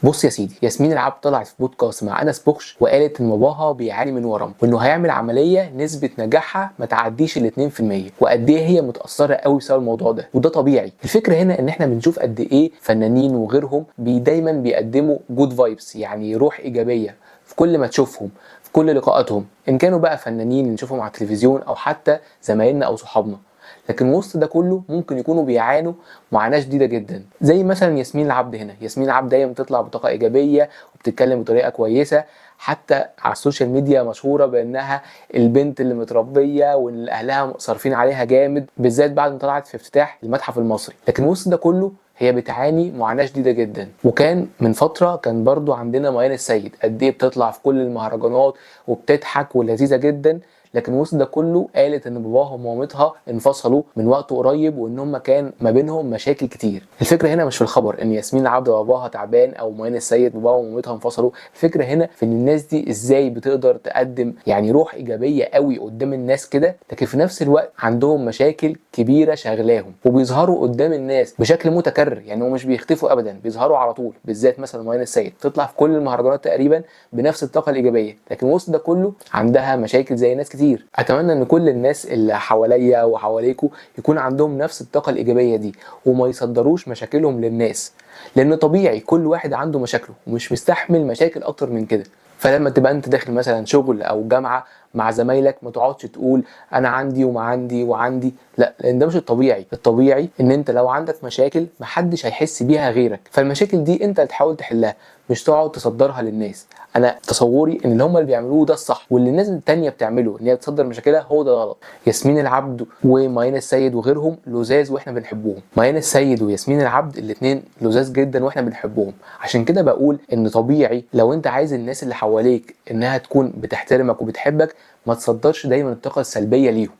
بص يا سيدي، ياسمين العبد طلعت في بودكاست مع انس بوخش وقالت ان باباها بيعاني من ورم، وانه هيعمل عمليه نسبه نجاحها ما تعديش ال 2%، وقد ايه هي متاثره قوي بسبب الموضوع ده، وده طبيعي. الفكره هنا ان احنا بنشوف قد ايه فنانين وغيرهم دايما بيقدموا جود فايبس، يعني روح ايجابيه في كل ما تشوفهم، في كل لقاءاتهم، ان كانوا بقى فنانين نشوفهم على التلفزيون او حتى زمايلنا او صحابنا. لكن وسط ده كله ممكن يكونوا بيعانوا معاناه شديده جدا، زي مثلا ياسمين العبد. هنا ياسمين العبد دايما بتطلع بطاقه ايجابيه وبتتكلم بطريقه كويسه، حتى على السوشيال ميديا مشهوره بانها البنت اللي متربيه وان اهلها صارفين عليها جامد، بالذات بعد ما طلعت في افتتاح المتحف المصري. لكن وسط ده كله هي بتعاني معاناه شديده جدا. وكان من فتره كان برضو عندنا ميان السيد، قد ايه بتطلع في كل المهرجانات وبتضحك ولذيذه جدا، لكن وسط ده كله قالت ان باباها ومامتها انفصلوا من وقت قريب، وان هم كان ما بينهم مشاكل كتير. الفكره هنا مش في الخبر ان ياسمين العبد باباها تعبان او ميان السيد باباها ومامتها انفصلوا، الفكره هنا في ان الناس دي ازاي بتقدر تقدم يعني روح ايجابيه قوي قدام الناس كده، لكن في نفس الوقت عندهم مشاكل كبيره شاغلاهم وبيظهروا قدام الناس بشكل متكرر. يعني هم مش بيختفوا ابدا، بيظهروا على طول. بالذات مثلا ميان السيد تطلع في كل المهرجانات تقريبا بنفس الطاقه الايجابيه، لكن وسط ده كله عندها مشاكل زي ناس كتير. اتمنى ان كل الناس اللي حواليا وحواليكوا يكون عندهم نفس الطاقه الايجابيه دي، وما يصدروش مشاكلهم للناس، لان طبيعي كل واحد عنده مشاكله ومش مستحمل مشاكل اكتر من كده. فلما تبقى انت داخل مثلا شغل او جامعه مع زمايلك، ما تقعدش تقول انا عندي وما عندي وعندي، لا، لان ده مش الطبيعي. الطبيعي ان انت لو عندك مشاكل محدش هيحس بيها غيرك، فالمشاكل دي انت اللي تحاول تحلها، مش تقعد تصدرها للناس. انا تصوري ان اللي هم اللي بيعملوه ده الصح، واللي الناس التانية بتعمله ان هي بتصدر مشاكلها هو ده غلط. ياسمين العبد وميان السيد وغيرهم لزاز واحنا بنحبهم. ميان السيد وياسمين العبد الاثنين لزاز جدا واحنا بنحبهم. عشان كده بقول ان طبيعي لو انت عايز الناس اللي حواليك انها تكون بتحترمك وبتحبك، ما تصدرش دايما الطاقة السلبية ليهم.